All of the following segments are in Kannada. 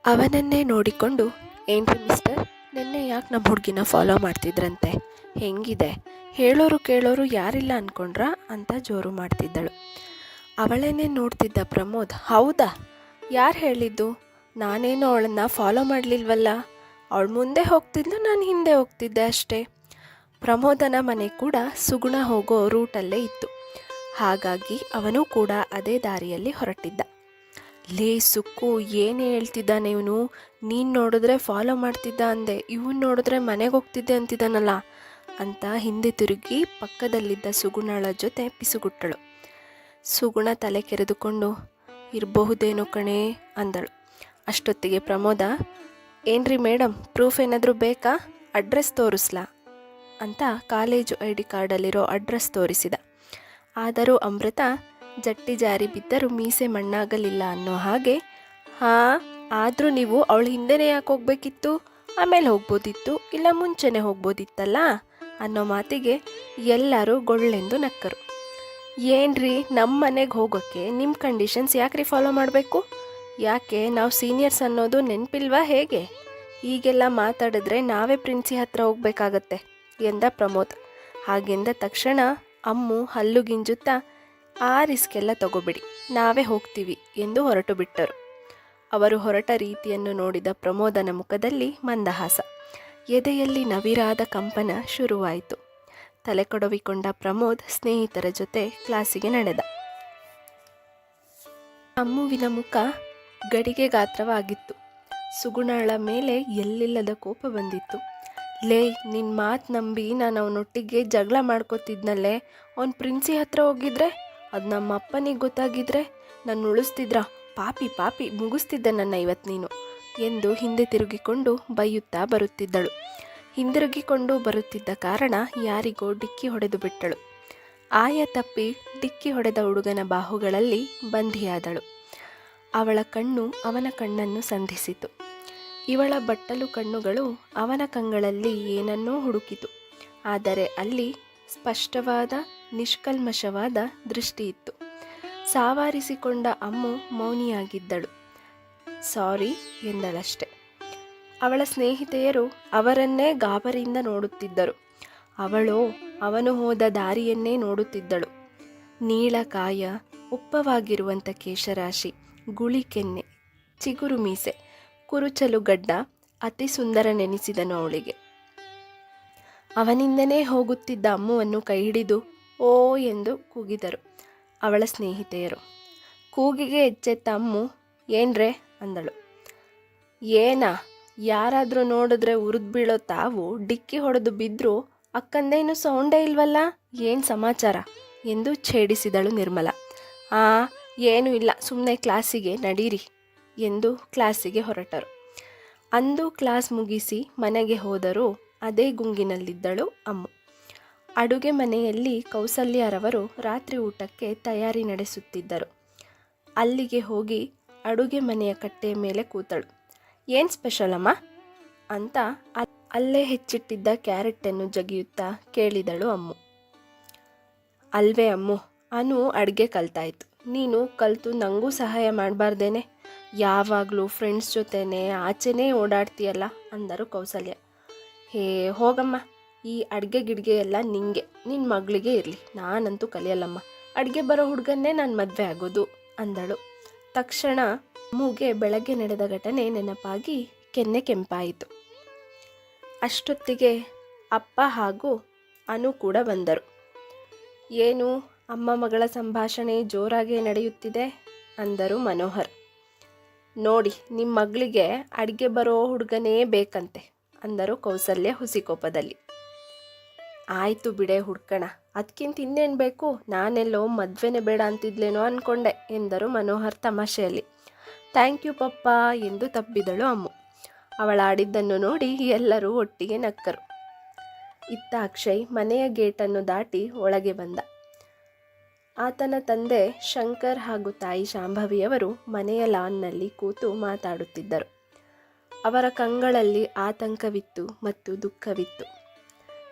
ಅವನನ್ನೇ ನೋಡಿಕೊಂಡು, ಏನ್ರಿ ಮಿಸ್ಟರ್, ನಿನ್ನೆ ಯಾಕೆ ನಮ್ಮ ಹುಡುಗಿನ ಫಾಲೋ ಮಾಡ್ತಿದ್ರಂತೆ, ಹೆಂಗಿದೆ, ಹೇಳೋರು ಕೇಳೋರು ಯಾರಿಲ್ಲ ಅಂದ್ಕೊಂಡ್ರಾ ಅಂತ ಜೋರು ಮಾಡ್ತಿದ್ದಳು. ಅವಳನ್ನೇ ನೋಡ್ತಿದ್ದ ಪ್ರಮೋದ್, ಹೌದಾ, ಯಾರು ಹೇಳಿದ್ದು, ನಾನೇನು ಅವಳನ್ನು ಫಾಲೋ ಮಾಡಲಿಲ್ವಲ್ಲ, ಅವಳು ಮುಂದೆ ಹೋಗ್ತಿದ್ಲು, ನಾನು ಹಿಂದೆ ಹೋಗ್ತಿದ್ದೆ ಅಷ್ಟೇ. ಪ್ರಮೋದನ ಮನೆ ಕೂಡ ಸುಗುಣ ಹೋಗೋ ರೂಟಲ್ಲೇ ಇತ್ತು. ಹಾಗಾಗಿ ಅವನು ಕೂಡ ಅದೇ ದಾರಿಯಲ್ಲಿ ಹೊರಟಿದ್ದ. ಲೇ ಸುಕ್ಕು, ಏನೇ ಹೇಳ್ತಿದ್ದಾನೆ ಇವನು, ನೀನು ನೋಡಿದ್ರೆ ಫಾಲೋ ಮಾಡ್ತಿದ್ದ ಅಂದೆ, ಇವನು ನೋಡಿದ್ರೆ ಮನೆಗೆ ಹೋಗ್ತಿದ್ದೆ ಅಂತಿದ್ದಾನಲ್ಲ ಅಂತ ಹಿಂದೆ ತಿರುಗಿ ಪಕ್ಕದಲ್ಲಿದ್ದ ಸುಗುಣಳ ಜೊತೆ ಪಿಸುಗುಟ್ಟಳು. ಸುಗುಣ ತಲೆ ಕೆರೆದುಕೊಂಡು, ಇರಬಹುದೇನೋ ಕಣೇ ಅಂದಳು. ಅಷ್ಟೊತ್ತಿಗೆ ಪ್ರಮೋದ, ಏನ್ರಿ ಮೇಡಮ್, ಪ್ರೂಫ್ ಏನಾದರೂ ಬೇಕಾ, ಅಡ್ರೆಸ್ ತೋರಿಸ್ಲಾ ಅಂತ ಕಾಲೇಜು ID ಕಾರ್ಡಲ್ಲಿರೋ ಅಡ್ರೆಸ್ ತೋರಿಸಿದ. ಆದರೂ ಅಮೃತ ಜಟ್ಟಿ ಜಾರಿ ಬಿದ್ದರೂ ಮೀಸೆ ಮಣ್ಣಾಗಲಿಲ್ಲ ಅನ್ನೋ ಹಾಗೆ, ಹಾಂ, ಆದರೂ ನೀವು ಅವಳ ಹಿಂದೆನೇ ಯಾಕೆ ಹೋಗ್ಬೇಕಿತ್ತು, ಆಮೇಲೆ ಹೋಗ್ಬೋದಿತ್ತು, ಇಲ್ಲ ಮುಂಚೆನೇ ಹೋಗ್ಬೋದಿತ್ತಲ್ಲ ಅನ್ನೋ ಮಾತಿಗೆ ಎಲ್ಲರೂ ಗೊಳ್ಳೆಂದು ನಕ್ಕರು. ಏನ್ರಿ, ನಮ್ಮ ಮನೆಗೆ ಹೋಗೋಕ್ಕೆ ನಿಮ್ಮ ಕಂಡೀಷನ್ಸ್ ಯಾಕ್ರಿ ಫಾಲೋ ಮಾಡಬೇಕು, ಯಾಕೆ ನಾವು ಸೀನಿಯರ್ಸ್ ಅನ್ನೋದು ನೆನಪಿಲ್ವಾ ಹೇಗೆ, ಹೀಗೆಲ್ಲ ಮಾತಾಡಿದ್ರೆ ನಾವೇ ಪ್ರಿನ್ಸಿ ಹತ್ರ ಹೋಗ್ಬೇಕಾಗತ್ತೆ ಎಂದ ಪ್ರಮೋದ್. ಹಾಗೆಂದ ತಕ್ಷಣ ಅಮ್ಮು ಹಲ್ಲು ಗಿಂಜುತ್ತಾ, ಆ ರಿಸ್ಕೆಲ್ಲ ತಗೋಬಿಡಿ, ನಾವೇ ಹೋಗ್ತೀವಿ ಎಂದು ಹೊರಟು ಬಿಟ್ಟರು. ಅವರು ಹೊರಟ ರೀತಿಯನ್ನು ನೋಡಿದ ಪ್ರಮೋದನ ಮುಖದಲ್ಲಿ ಮಂದಹಾಸ, ಎದೆಯಲ್ಲಿ ನವಿರಾದ ಕಂಪನ ಶುರುವಾಯಿತು. ತಲೆ ಕೊಡವಿಕೊಂಡ ಪ್ರಮೋದ್ ಸ್ನೇಹಿತರ ಜೊತೆ ಕ್ಲಾಸಿಗೆ ನಡೆದ. ಅಮ್ಮುವಿನ ಮುಖ ಗಡಿಗೆ ಗಾತ್ರವಾಗಿತ್ತು. ಸುಗುಣಳ ಮೇಲೆ ಎಲ್ಲಿಲ್ಲದ ಕೋಪ ಬಂದಿತ್ತು. ಲೇ, ನಿನ್ನ ಮಾತು ನಂಬಿ ನಾನು ಅವನೊಟ್ಟಿಗೆ ಜಗಳ ಮಾಡ್ಕೋತಿದ್ನಲ್ಲೇ, ಅವ್ನು ಪ್ರಿನ್ಸಿ ಹತ್ರ ಹೋಗಿದ್ರೆ, ಅದು ನಮ್ಮ ಅಪ್ಪನಿಗೆ ಗೊತ್ತಾಗಿದ್ರೆ ನಾನು ಉಳಿಸ್ತಿದ್ರ, ಪಾಪಿ ಪಾಪಿ ಮುಗಿಸ್ತಿದ್ದೆ ನನ್ನ ಇವತ್ತು ನೀನು ಎಂದು ಹಿಂದೆ ತಿರುಗಿಕೊಂಡು ಬೈಯುತ್ತಾ ಬರುತ್ತಿದ್ದಳು. ಹಿಂದಿರುಗಿಕೊಂಡು ಬರುತ್ತಿದ್ದ ಕಾರಣ ಯಾರಿಗೋ ಡಿಕ್ಕಿ ಹೊಡೆದು ಬಿಟ್ಟಳು. ಆಯ ತಪ್ಪಿ ಡಿಕ್ಕಿ ಹೊಡೆದ ಹುಡುಗನ ಬಾಹುಗಳಲ್ಲಿ ಬಂಧಿಯಾದಳು. ಅವಳ ಕಣ್ಣು ಅವನ ಕಣ್ಣನ್ನು ಸಂಧಿಸಿತು. ಇವಳ ಬಟ್ಟಲು ಕಣ್ಣುಗಳು ಅವನ ಕಂಗಳಲ್ಲಿ ಏನನ್ನೋ ಹುಡುಕಿತು. ಆದರೆ ಅಲ್ಲಿ ಸ್ಪಷ್ಟವಾದ ನಿಷ್ಕಲ್ಮಶವಾದ ದೃಷ್ಟಿಯಿತ್ತು. ಸಾವಾರಿಸಿಕೊಂಡ ಅಮ್ಮು ಮೌನಿಯಾಗಿದ್ದಳು. ಸಾರಿ ಎಂದಳಷ್ಟೆ. ಅವಳ ಸ್ನೇಹಿತೆಯರು ಅವರನ್ನೇ ಗಾಬರಿಯಿಂದ ನೋಡುತ್ತಿದ್ದರು. ಅವಳೋ ಅವನು ಹೋದ ದಾರಿಯನ್ನೇ ನೋಡುತ್ತಿದ್ದಳು. ನೀಳಕಾಯ, ಉಪ್ಪವಾಗಿರುವಂಥ ಕೇಶರಾಶಿ, ಗುಳಿ ಕೆನ್ನೆ, ಚಿಗುರು ಮೀಸೆ, ಕುರುಚಲು ಗಡ್ಡ ಅತಿ ಸುಂದರ ನೆನೆಸಿದನು ಅವಳಿಗೆ. ಅವನಿಂದನೇ ಹೋಗುತ್ತಿದ್ದ ಅಮ್ಮುವನ್ನು ಕೈ ಹಿಡಿದು ಓ ಎಂದು ಕೂಗಿದರು ಅವಳ ಸ್ನೇಹಿತೆಯರು. ಕೂಗಿಗೆ ಎಚ್ಚೆತ್ತ ಅಮ್ಮು, ಏನ್ರೆ ಅಂದಳು. ಏನಾ, ಯಾರಾದರೂ ನೋಡಿದ್ರೆ ಉರಿದು ಬೀಳೋ ತಾವು ಡಿಕ್ಕಿ ಹೊಡೆದು ಬಿದ್ದರೂ ಅಕ್ಕಂದೇನು ಸೌಂಡೇ ಇಲ್ವಲ್ಲ, ಏನು ಸಮಾಚಾರ ಎಂದು ಛೇಡಿಸಿದಳು ನಿರ್ಮಲ. ಏನೂ ಇಲ್ಲ, ಸುಮ್ಮನೆ ಕ್ಲಾಸಿಗೆ ನಡೀರಿ ಎಂದು ಕ್ಲಾಸಿಗೆ ಹೊರಟರು. ಅಂದು ಕ್ಲಾಸ್ ಮುಗಿಸಿ ಮನೆಗೆ ಹೋದರೂ ಅದೇ ಗುಂಗಿನಲ್ಲಿದ್ದಳು ಅಮ್ಮು. ಅಡುಗೆ ಮನೆಯಲ್ಲಿ ಕೌಸಲ್ಯರವರು ರಾತ್ರಿ ಊಟಕ್ಕೆ ತಯಾರಿ ನಡೆಸುತ್ತಿದ್ದರು. ಅಲ್ಲಿಗೆ ಹೋಗಿ ಅಡುಗೆ ಮನೆಯ ಕಟ್ಟೆಯ ಮೇಲೆ ಕೂತಳು. ಏನು ಸ್ಪೆಷಲ್ ಅಮ್ಮ ಅಂತ ಅಲ್ಲೇ ಹೆಚ್ಚಿಟ್ಟಿದ್ದ ಕ್ಯಾರೆಟನ್ನು ಜಗಿಯುತ್ತಾ ಕೇಳಿದಳು ಅಮ್ಮು. ಅಲ್ವೇ ಅಮ್ಮು, ಅನು ಅಡುಗೆ ಕಲ್ತಾಯಿತು, ನೀನು ಕಲಿತು ನನಗೂ ಸಹಾಯ ಮಾಡಬಾರ್ದೇನೆ, ಯಾವಾಗಲೂ ಫ್ರೆಂಡ್ಸ್ ಜೊತೆನೇ ಆಚೆನೇ ಓಡಾಡ್ತೀಯಲ್ಲ ಅಂದರು ಕೌಸಲ್ಯ. ಹೇ ಹೋಗಮ್ಮ, ಈ ಅಡುಗೆ ಗಿಡ್ಗೆ ಎಲ್ಲ ನಿಂಗೆ, ನಿನ್ನ ಮಗಳಿಗೆ ಇರಲಿ, ನಾನಂತೂ ಕಲಿಯಲ್ಲಮ್ಮ, ಅಡುಗೆ ಬರೋ ಹುಡುಗನ್ನೇ ನಾನು ಮದುವೆ ಆಗೋದು ಅಂದಳು. ತಕ್ಷಣ ಅಮ್ಮುಗೆ ಬೆಳಗ್ಗೆ ನಡೆದ ಘಟನೆ ನೆನಪಾಗಿ ಕೆನ್ನೆ ಕೆಂಪಾಯಿತು. ಅಷ್ಟೊತ್ತಿಗೆ ಅಪ್ಪ ಹಾಗೂ ಅನು ಕೂಡ ಬಂದರು. ಏನು ಅಮ್ಮ ಮಗಳ ಸಂಭಾಷಣೆ ಜೋರಾಗಿ ನಡೆಯುತ್ತಿದೆ ಅಂದರು ಮನೋಹರ್. ನೋಡಿ, ನಿಮ್ಮ ಮಗಳಿಗೆ ಅಡುಗೆ ಬರೋ ಹುಡುಗನೇ ಬೇಕಂತೆ ಅಂದರು ಕೌಸಲ್ಯ ಹುಸಿಕೋಪದಲ್ಲಿ. ಆಯಿತು ಬಿಡೆ, ಹುಡ್ಕಣ, ಅದಕ್ಕಿಂತ ಇನ್ನೇನು ಬೇಕು, ನಾನೆಲ್ಲೋ ಮದುವೆನೇ ಬೇಡ ಅಂತಿದ್ಲೇನೋ ಅಂದ್ಕೊಂಡೆ ಎಂದರು ಮನೋಹರ್ ತಮಾಷೆಯಲ್ಲಿ. ಥ್ಯಾಂಕ್ ಯು ಪಪ್ಪ ಎಂದು ತಬ್ಬಿದಳು ಅಮ್ಮು. ಅವಳಾಡಿದ್ದನ್ನು ನೋಡಿ ಎಲ್ಲರೂ ಒಟ್ಟಿಗೆ ನಕ್ಕರು. ಇತ್ತ ಅಕ್ಷಯ್ ಮನೆಯ ಗೇಟನ್ನು ದಾಟಿ ಒಳಗೆ ಬಂದ. ಆತನ ತಂದೆ ಶಂಕರ್ ಹಾಗೂ ತಾಯಿ ಶಾಂಭವಿಯವರು ಮನೆಯ ಲಾನ್ನಲ್ಲಿ ಕೂತು ಮಾತಾಡುತ್ತಿದ್ದರು. ಅವರ ಕಂಗಳಲ್ಲಿ ಆತಂಕವಿತ್ತು ಮತ್ತು ದುಃಖವಿತ್ತು.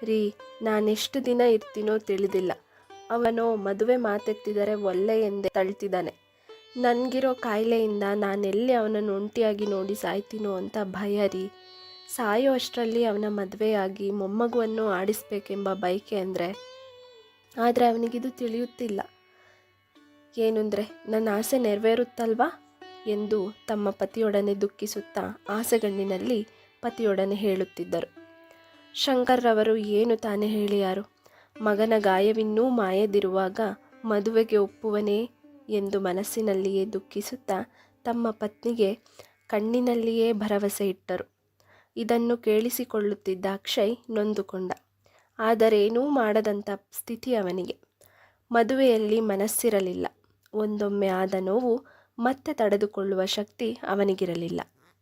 ರೀ, ನಾನೆಷ್ಟು ದಿನ ಇರ್ತೀನೋ ತಿಳಿದಿಲ್ಲ, ಅವನೋ ಮದುವೆ ಮಾತೆತ್ತಿದರೆ ಒಲ್ಲೆ ಎಂದೇ ತಳ್ತಿದ್ದಾನೆ, ನನಗಿರೋ ಕಾಯಿಲೆಯಿಂದ ನಾನೆಲ್ಲಿ ಅವನನ್ನು ಒಂಟಿಯಾಗಿ ನೋಡಿ ಸಾಯ್ತೀನೋ ಅಂತ ಭಯ ರೀ. ಸಾಯೋ ಅಷ್ಟರಲ್ಲಿ ಅವನ ಮದುವೆಯಾಗಿ ಮೊಮ್ಮಗುವನ್ನು ಆಡಿಸ್ಬೇಕೆಂಬ ಬಯಕೆ ಆದರೆ ಅವನಿಗಿದು ತಿಳಿಯುತ್ತಿಲ್ಲ. ಏನಂದರೆ ನನ್ನ ಆಸೆ ನೆರವೇರುತ್ತಲ್ವಾ ಎಂದು ತಮ್ಮ ಪತಿಯೊಡನೆ ದುಃಖಿಸುತ್ತಾ ಆಸೆಗಣ್ಣಿನಲ್ಲಿ ಪತಿಯೊಡನೆ ಹೇಳುತ್ತಿದ್ದರು. ಶಂಕರ್ರವರು ಏನು ತಾನೇ ಹೇಳಿಯಾರು, ಮಗನ ಗಾಯವಿನ್ನೂ ಮಾಯದಿರುವಾಗ ಮದುವೆಗೆ ಒಪ್ಪುವನೇ ಎಂದು ಮನಸ್ಸಿನಲ್ಲಿಯೇ ದುಃಖಿಸುತ್ತಾ ತಮ್ಮ ಪತ್ನಿಗೆ ಕಣ್ಣಿನಲ್ಲಿಯೇ ಭರವಸೆ ಇಟ್ಟರು. ಇದನ್ನು ಕೇಳಿಸಿಕೊಳ್ಳುತ್ತಿದ್ದ ಅಕ್ಷಯ್ ನೊಂದುಕೊಂಡ. ಆದರೇನೂ ಮಾಡದಂಥ ಸ್ಥಿತಿ ಅವನಿಗೆ. ಮದುವೆಯಲ್ಲಿ ಮನಸ್ಸಿರಲಿಲ್ಲ. ಒಂದೊಮ್ಮೆ ಆದ ನೋವು ಮತ್ತೆ ತಡೆದುಕೊಳ್ಳುವ ಶಕ್ತಿ ಅವನಿಗಿರಲಿಲ್ಲ.